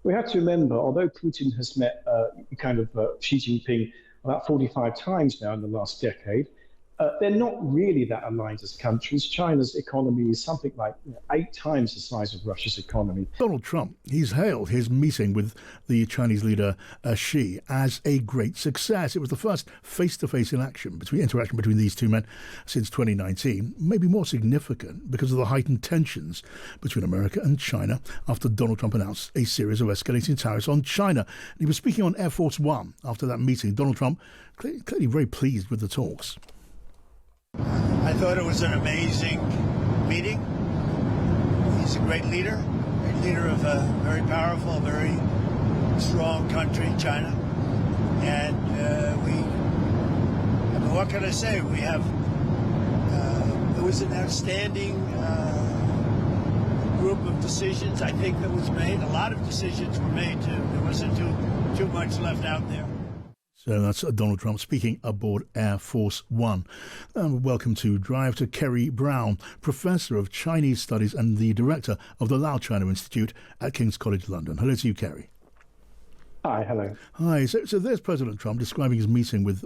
We have to remember, although Putin has met Xi Jinping about 45 times now in the last decade, they're not really that aligned as countries. China's economy is something like 8 times the size of Russia's economy. Donald Trump, he's hailed his meeting with the Chinese leader Xi as a great success. It was the first face-to-face interaction between these two men since 2019, maybe more significant because of the heightened tensions between America and China after Donald Trump announced a series of escalating tariffs on China. And he was speaking on Air Force One after that meeting. Donald Trump clearly very pleased with the talks. I thought it was an amazing meeting. He's a great leader of a very powerful, very strong country, China. And what can I say? We have, it was an outstanding group of decisions, I think, that was made. A lot of decisions were made, too. There wasn't too much left out there. So that's Donald Trump speaking aboard Air Force One. Welcome to Drive to Kerry Brown, Professor of Chinese Studies and the Director of the Lau China Institute at King's College London. Hello to you, Kerry. Hi, hello. Hi. So there's President Trump describing his meeting with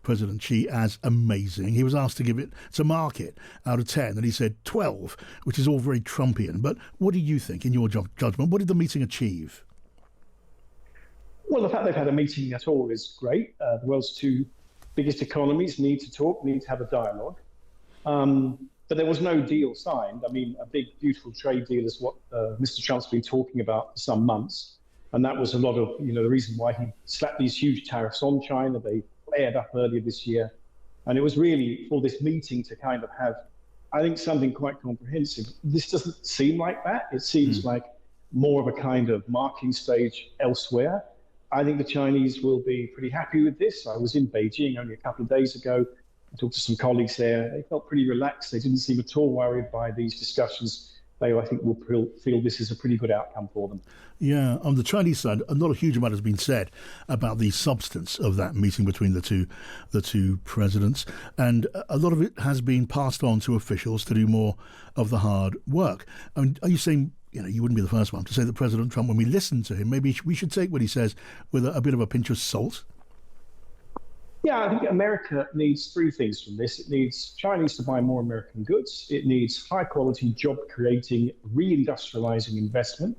President Xi as amazing. He was asked to give it to mark it out of 10, and he said 12, which is all very Trumpian. But what do you think, in your judgment? What did the meeting achieve? Well, the fact they've had a meeting at all is great. The world's two biggest economies need to talk, need to have a dialogue. But there was no deal signed. I mean, a big, beautiful trade deal is what Mr. Trump's been talking about for some months. And that was a lot of, the reason why he slapped these huge tariffs on China. They flared up earlier this year. And it was really for this meeting to kind of have, I think, something quite comprehensive. This doesn't seem like that. It seems like more of a kind of marking stage elsewhere. I think the Chinese will be pretty happy with this. I was in Beijing only a couple of days ago. I talked to some colleagues there. They felt pretty relaxed. They didn't seem at all worried by these discussions. They, I think, will feel this is a pretty good outcome for them. Yeah, on the Chinese side, not a huge amount has been said about the substance of that meeting between the two presidents, and a lot of it has been passed on to officials to do more of the hard work. I mean, are you saying, you wouldn't be the first one to say that President Trump, when we listen to him, maybe we should take what he says with a bit of a pinch of salt? Yeah, I think America needs three things from this. It needs Chinese to buy more American goods. It needs high-quality, job-creating, reindustrializing investment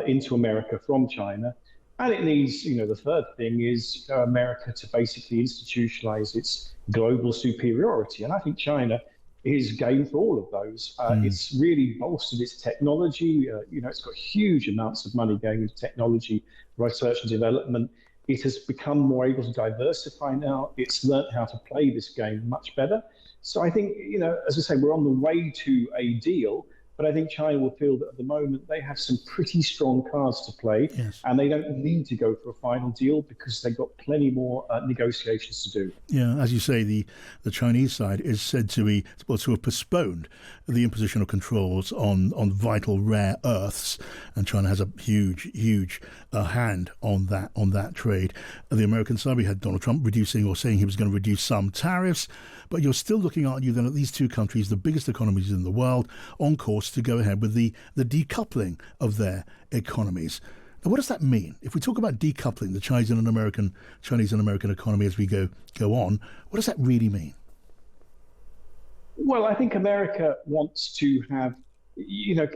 into America from China. And it needs, the third thing is America to basically institutionalize its global superiority. And I think China is game for all of those. It's really bolstered its technology. It's got huge amounts of money going into technology, research and development. It has become more able to diversify now. It's learned how to play this game much better. So I think, as I say, we're on the way to a deal. But I think China will feel that at the moment they have some pretty strong cards to play, and they don't need to go for a final deal because they've got plenty more negotiations to do. Yeah, as you say, the Chinese side is said to have postponed the imposition of controls on vital rare earths, and China has a huge hand on that trade. The American side, we had Donald Trump reducing or saying he was going to reduce some tariffs, but you're still looking, aren't you, then at these two countries, the biggest economies in the world, on course to go ahead with the decoupling of their economies. Now, what does that mean? If we talk about decoupling the Chinese and American economy as we go on, what does that really mean? Well, I think America wants to have,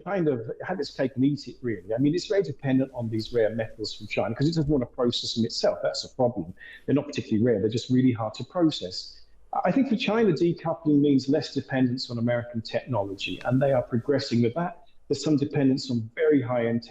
kind of have its cake and eat it, really. I mean, it's very dependent on these rare metals from China because it doesn't want to process them itself. That's a problem. They're not particularly rare. They're just really hard to process. I think for China, decoupling means less dependence on American technology, and they are progressing with that. There's some dependence on very high-end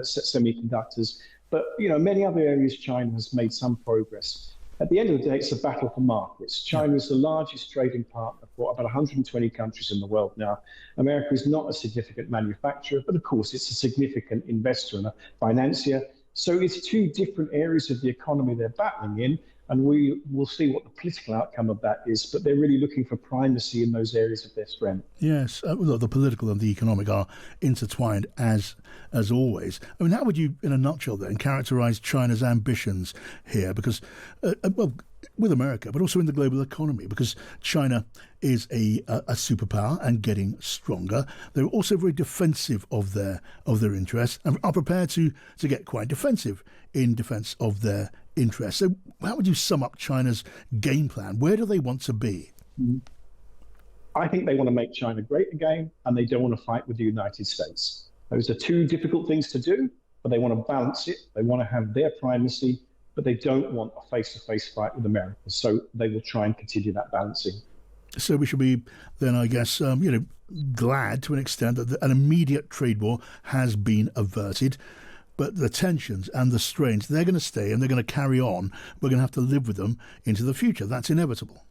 semiconductors, but many other areas China has made some progress. At the end of the day, it's a battle for markets. China is the largest trading partner for about 120 countries in the world now. America is not a significant manufacturer, but of course it's a significant investor and a financier. So it's two different areas of the economy they're battling in, and we will see what the political outcome of that is. But they're really looking for primacy in those areas of their strength. Yes, the political and the economic are intertwined as always. I mean, how would you, in a nutshell, then characterise China's ambitions here? Because, with America, but also in the global economy, because China is a superpower and getting stronger. They're also very defensive of their interests and are prepared to get quite defensive in defence of their interests. So how would you sum up China's game plan? Where do they want to be? I think they want to make China great again, and they don't want to fight with the United States. Those are two difficult things to do, but they want to balance it. They want to have their primacy, but they don't want a face-to-face fight with America. So they will try and continue that balancing. So we should be then, I guess, glad to an extent that an immediate trade war has been averted. But the tensions and the strains, they're going to stay and they're going to carry on. We're going to have to live with them into the future. That's inevitable.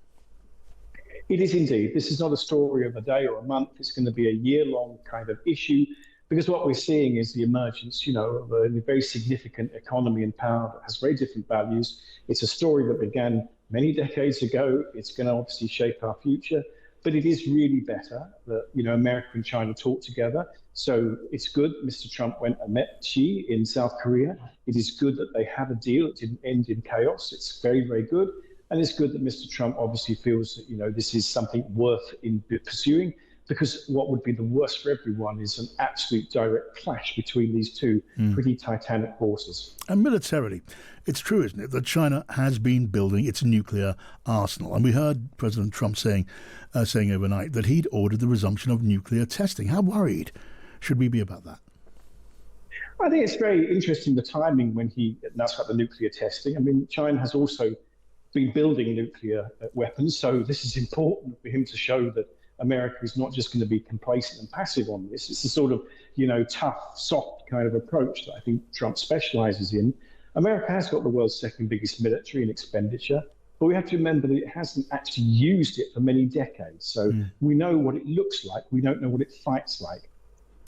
It is indeed. This is not a story of a day or a month. It's going to be a year-long kind of issue, because what we're seeing is the emergence, of a very significant economy and power that has very different values. It's a story that began many decades ago. It's going to obviously shape our future, but it is really better that, America and China talk together. So it's good Mr. Trump went and met Xi in South Korea. It is good that they had a deal. It didn't end in chaos. It's very, very good. And it's good that Mr. Trump obviously feels that, this is something worth pursuing. Because what would be the worst for everyone is an absolute direct clash between these two pretty titanic forces. And militarily, it's true, isn't it, that China has been building its nuclear arsenal. And we heard President Trump saying overnight that he'd ordered the resumption of nuclear testing. How worried should we be about that? I think it's very interesting, the timing when he announced about the nuclear testing. I mean, China has also been building nuclear weapons. So this is important for him to show that America is not just going to be complacent and passive on this. It's a sort of, tough, soft kind of approach that I think Trump specializes in. America has got the world's second biggest military in expenditure, but we have to remember that it hasn't actually used it for many decades. So we know what it looks like. We don't know what it fights like.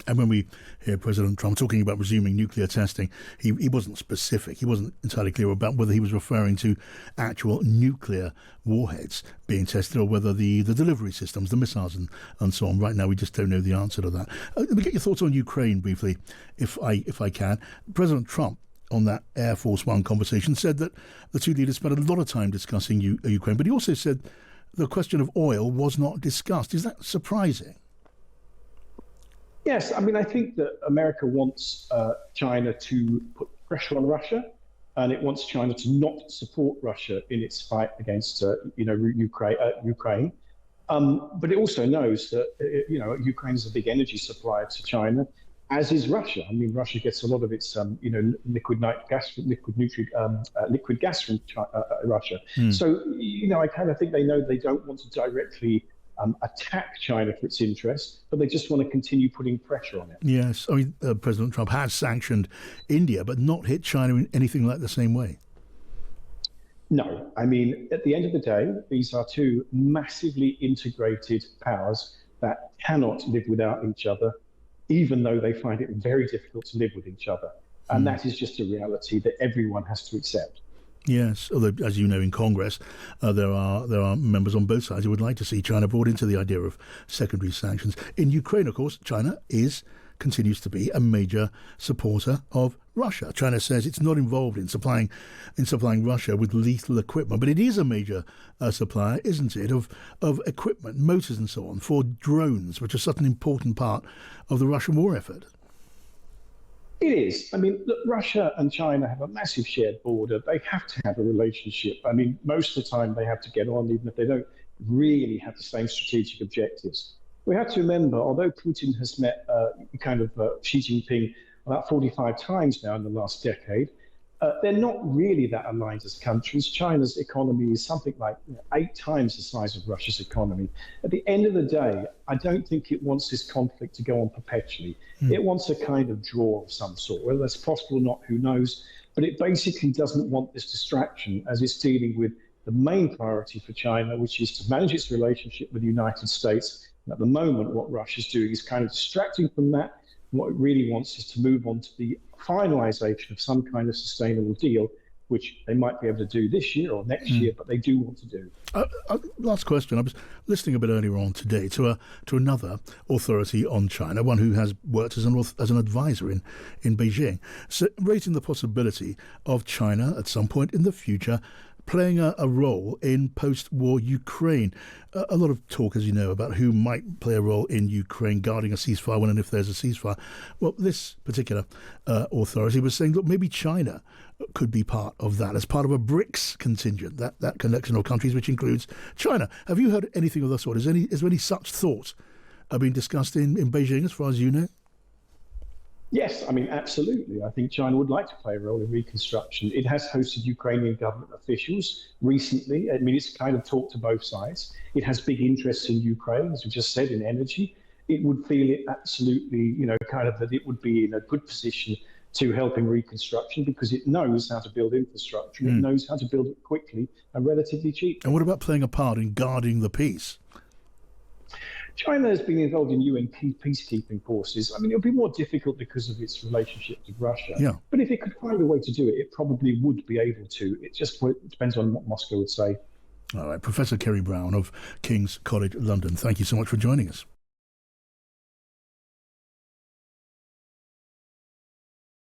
And when we hear President Trump talking about resuming nuclear testing, he wasn't specific. He wasn't entirely clear about whether he was referring to actual nuclear warheads being tested or whether the delivery systems, the missiles and so on. Right now, we just don't know the answer to that. Let me get your thoughts on Ukraine briefly, if I can. President Trump, on that Air Force One conversation, said that the two leaders spent a lot of time discussing Ukraine, but he also said the question of oil was not discussed. Is that surprising? Yes, I mean, I think that America wants China to put pressure on Russia, and it wants China to not support Russia in its fight against, Ukraine. But it also knows that, Ukraine is a big energy supplier to China, as is Russia. I mean, Russia gets a lot of its, liquid gas from Russia. So, I kind of think they know they don't want to directly attack China for its interests, but they just want to continue putting pressure on it. Yes, I mean, President Trump has sanctioned India, but not hit China in anything like the same way. No, I mean, at the end of the day, these are two massively integrated powers that cannot live without each other, even though they find it very difficult to live with each other. And that is just a reality that everyone has to accept. Yes, although, as you know, in Congress, there are members on both sides who would like to see China brought into the idea of secondary sanctions. In Ukraine, of course, China continues to be a major supporter of Russia. China says it's not involved in supplying Russia with lethal equipment, but it is a major supplier, isn't it, of equipment, motors and so on, for drones, which are such an important part of the Russian war effort. It is. I mean, look, Russia and China have a massive shared border. They have to have a relationship. I mean, most of the time they have to get on, even if they don't really have the same strategic objectives. We have to remember, although Putin has met Xi Jinping about 45 times now in the last decade, they're not really that aligned as countries. China's economy is something like 8 times the size of Russia's economy. At the end of the day, I don't think it wants this conflict to go on perpetually. It wants a kind of draw of some sort. Whether that's possible or not, who knows? But it basically doesn't want this distraction as it's dealing with the main priority for China, which is to manage its relationship with the United States. And at the moment, what Russia's doing is kind of distracting from that. What it really wants is to move on to the finalization of some kind of sustainable deal, which they might be able to do this year or next year, but they do want to do. Last question. I was listening a bit earlier on today to another authority on China, one who has worked as an advisor in Beijing, so raising the possibility of China at some point in the future playing a role in post-war Ukraine. A lot of talk, as you know, about who might play a role in Ukraine guarding a ceasefire when and if there's a ceasefire. Well, this particular authority was saying, look, maybe China could be part of that as part of a BRICS contingent, that collection of countries which includes China. Have you heard anything of the sort? Is there any such thought being discussed in Beijing, as far as you know? Yes, I mean, absolutely. I think China would like to play a role in reconstruction. It has hosted Ukrainian government officials recently. I mean, it's kind of talked to both sides. It has big interests in Ukraine, as we just said, in energy. It would feel it absolutely, kind of that it would be in a good position to help in reconstruction because it knows how to build infrastructure. It knows how to build it quickly and relatively cheap. And what about playing a part in guarding the peace? China has been involved in UN peacekeeping forces. I mean, it'll be more difficult because of its relationship with Russia. Yeah. But if it could find a way to do it, it probably would be able to. It just depends on what Moscow would say. All right. Professor Kerry Brown of King's College London, thank you so much for joining us.